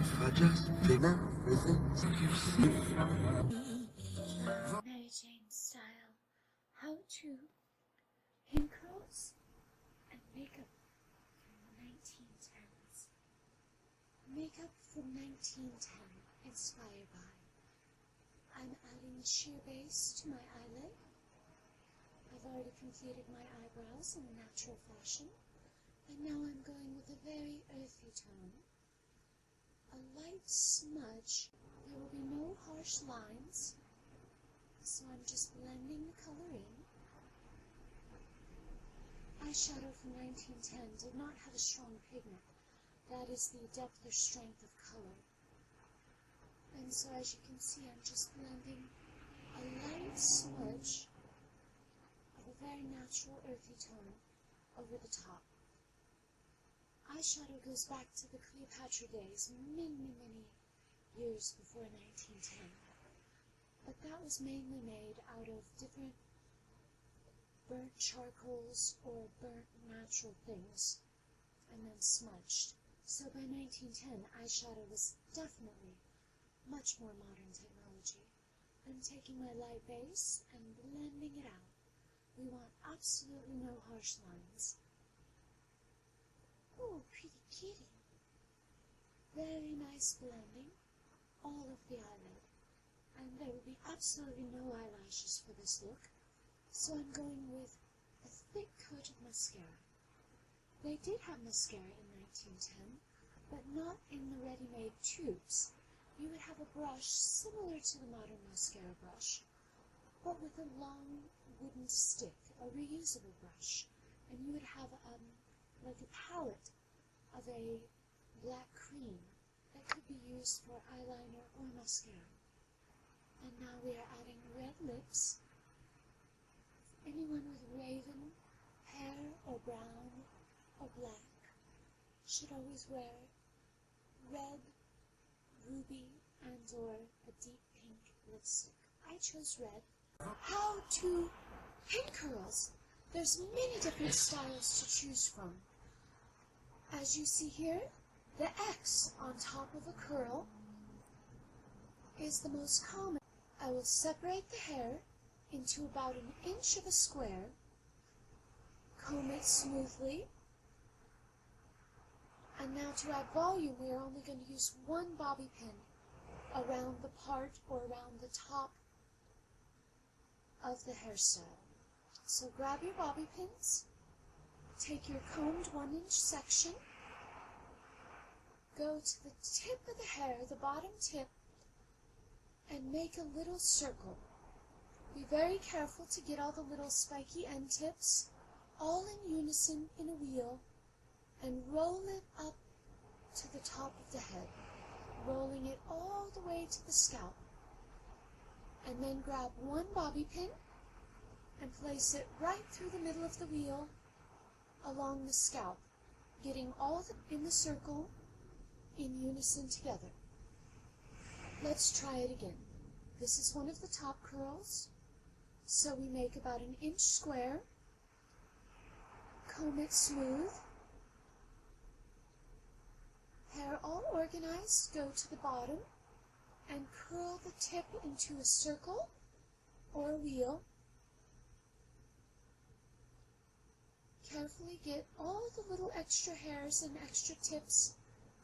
I just figure everything you see. Mary Jane Style, How To Pin Curls and Makeup from the 1910s. Makeup from 1910, inspired by. I'm adding sheer base to my eyelid. I've already completed my eyebrows in a natural fashion, and now I'm going with a very earthy tone. A light smudge. There will be no harsh lines, so I'm just blending the color in. Eyeshadow from 1910 did not have a strong pigment. That is the depth or strength of color. And so as you can see, I'm just blending a light smudge of a very natural earthy tone over the top. Eyeshadow goes back to the Cleopatra days, many, many years before 1910. But that was mainly made out of different burnt charcoals or burnt natural things and then smudged. So by 1910, eyeshadow was definitely much more modern technology. I'm taking my light base and blending it out. We want absolutely no harsh lines. Oh, pretty kitty. Very nice blending all of the eyelid. And there will be absolutely no eyelashes for this look, so I'm going with a thick coat of mascara. They did have mascara in 1910, but not in the ready-made tubes. You would have a brush similar to the modern mascara brush, but with a long wooden stick, a reusable brush, and you would have like a palette of a black cream that could be used for eyeliner or mascara. And now we are adding red lips. Anyone with raven hair or brown or black should always wear red, ruby, and or a deep pink lipstick. I chose red. How to pin curls. There's many different styles to choose from. As you see here, the X on top of a curl is the most common. I will separate the hair into about 1 inch of a square, comb it smoothly, and now to add volume we are only going to use one bobby pin around the part or around the top of the hairstyle. So grab your bobby pins, take your combed 1-inch section, go to the tip of the hair, the bottom tip, and make a little circle. Be very careful to get all the little spiky end tips all in unison in a wheel and roll it up to the top of the head, rolling it all the way to the scalp. And then grab one bobby pin and place it right through the middle of the wheel along the scalp, getting all in the circle in unison together. Let's try it again. This is one of the top curls, so we make about 1 inch square, comb it smooth, hair all organized, go to the bottom and curl the tip into a circle or a wheel. Carefully get all the little extra hairs and extra tips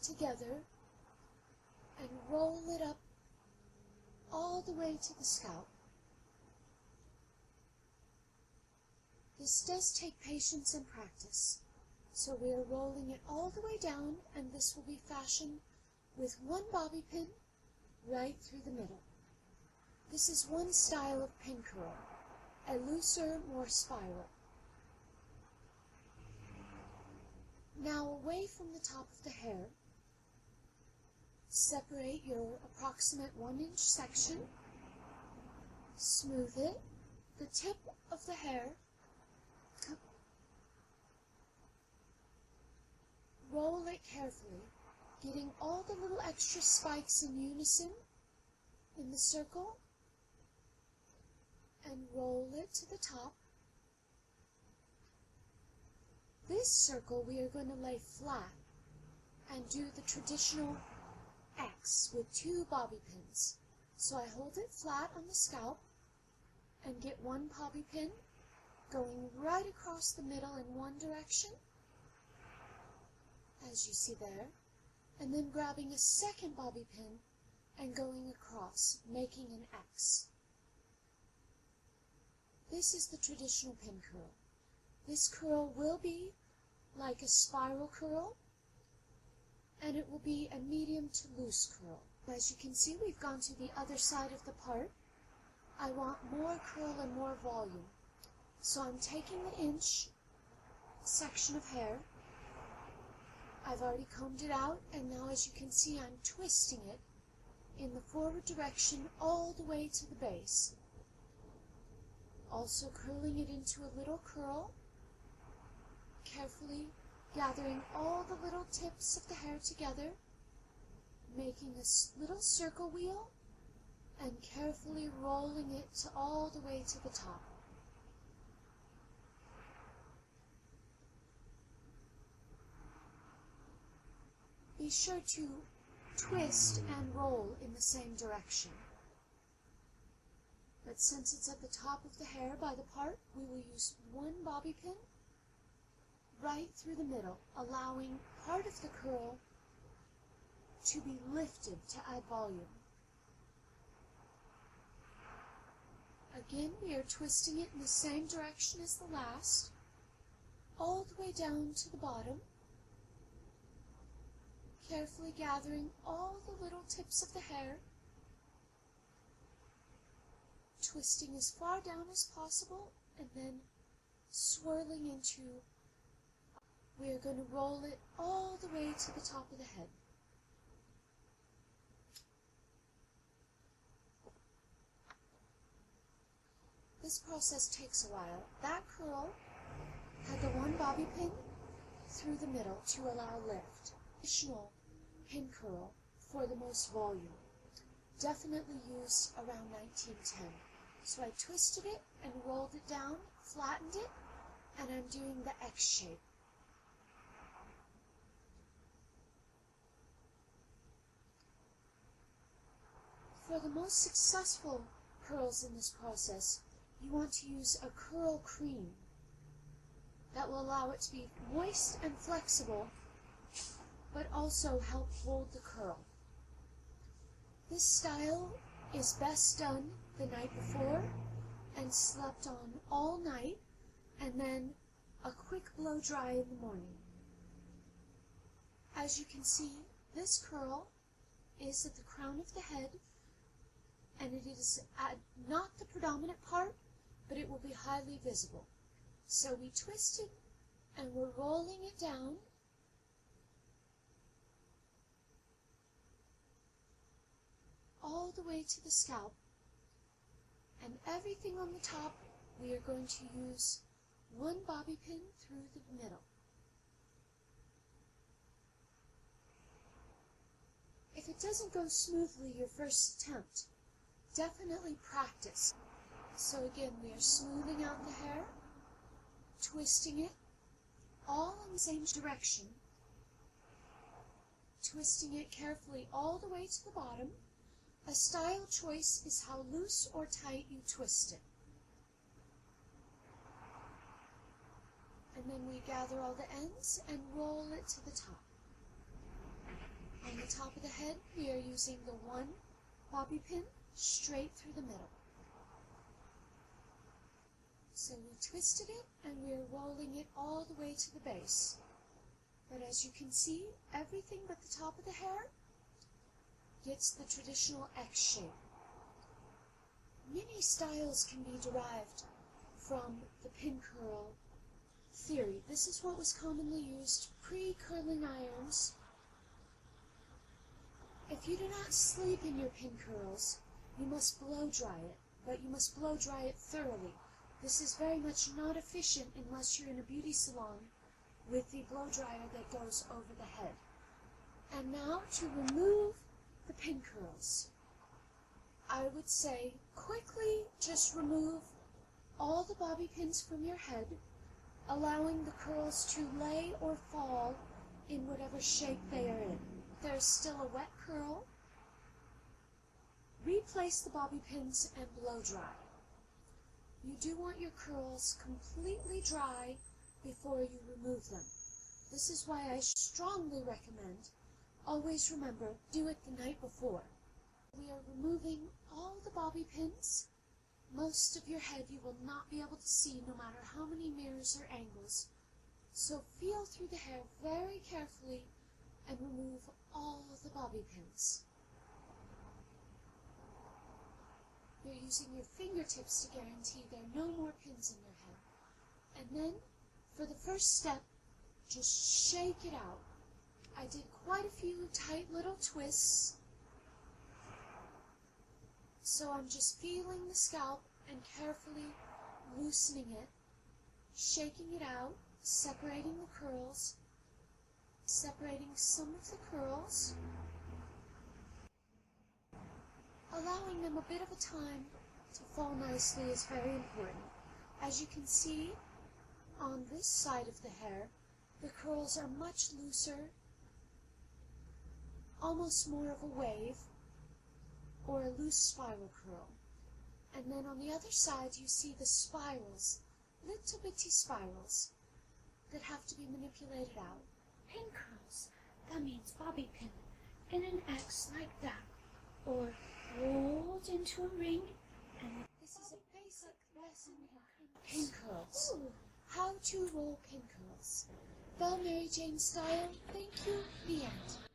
together and roll it up all the way to the scalp. This does take patience and practice, so we are rolling it all the way down, and this will be fashioned with one bobby pin right through the middle. This is one style of pin curl, a looser, more spiral. Now away from the top of the hair, separate your approximate 1-inch section, smooth it, the tip of the hair, roll it carefully, getting all the little extra spikes in unison in the circle, and roll it to the top. This circle we are going to lay flat and do the traditional X with 2 bobby pins. So I hold it flat on the scalp and get one bobby pin going right across the middle in one direction, as you see there, and then grabbing a second bobby pin and going across, making an X. This is the traditional pin curl. This curl will be like a spiral curl, and it will be a medium to loose curl. As you can see, we've gone to the other side of the part. I want more curl and more volume. So I'm taking the inch section of hair. I've already combed it out, and now as you can see, I'm twisting it in the forward direction all the way to the base. Also curling it into a little curl, carefully gathering all the little tips of the hair together, making a little circle wheel, and carefully rolling it all the way to the top. Be sure to twist and roll in the same direction. But since it's at the top of the hair by the part, we will use one bobby pin right through the middle, allowing part of the curl to be lifted to add volume. Again, we are twisting it in the same direction as the last, all the way down to the bottom, carefully gathering all the little tips of the hair, twisting as far down as possible, and then swirling into. We are going to roll it all the way to the top of the head. This process takes a while. That curl had the one bobby pin through the middle to allow lift. Additional pin curl for the most volume. Definitely used around 1910. So I twisted it and rolled it down, flattened it, and I'm doing the X shape. For the most successful curls in this process, you want to use a curl cream that will allow it to be moist and flexible, but also help hold the curl. This style is best done the night before and slept on all night, and then a quick blow dry in the morning. As you can see, this curl is at the crown of the head, and it is not the predominant part, but it will be highly visible. So we twist it, and we're rolling it down, all the way to the scalp, and everything on the top we are going to use one bobby pin through the middle. If it doesn't go smoothly your first attempt, definitely practice. So again, we are smoothing out the hair, twisting it, all in the same direction, twisting it carefully all the way to the bottom. A style choice is how loose or tight you twist it. And then we gather all the ends and roll it to the top. On the top of the head, we are using the one bobby pin straight through the middle. So we twisted it, and we are rolling it all the way to the base. But as you can see, everything but the top of the hair gets the traditional X shape. Many styles can be derived from the pin curl theory. This is what was commonly used pre-curling irons. If you do not sleep in your pin curls, you must blow dry it, but you must blow dry it thoroughly. This is very much not efficient unless you're in a beauty salon with the blow dryer that goes over the head. And now to remove the pin curls, I would say quickly just remove all the bobby pins from your head, allowing the curls to lay or fall in whatever shape they are in. There's still a wet curl, replace the bobby pins and blow dry. You do want your curls completely dry before you remove them. This is why I strongly recommend, always remember, do it the night before. We are removing all the bobby pins. Most of your head you will not be able to see no matter how many mirrors or angles. So feel through the hair very carefully and remove all of the bobby pins. You're using your fingertips to guarantee there are no more pins in your head. And then, for the first step, just shake it out. I did quite a few tight little twists. So I'm just feeling the scalp and carefully loosening it, shaking it out, separating the curls, separating some of the curls, allowing them a bit of a time to fall nicely is very important. As you can see, on this side of the hair, the curls are much looser, almost more of a wave, or a loose spiral curl. And then on the other side you see the spirals, little bitty spirals, that have to be manipulated out. Pin curls, that means bobby pin in an X like that, or rolled into a ring, and This is a basic lesson in pin curls. How to roll pin curls. TheMaryJaneStyle, thank you, the end.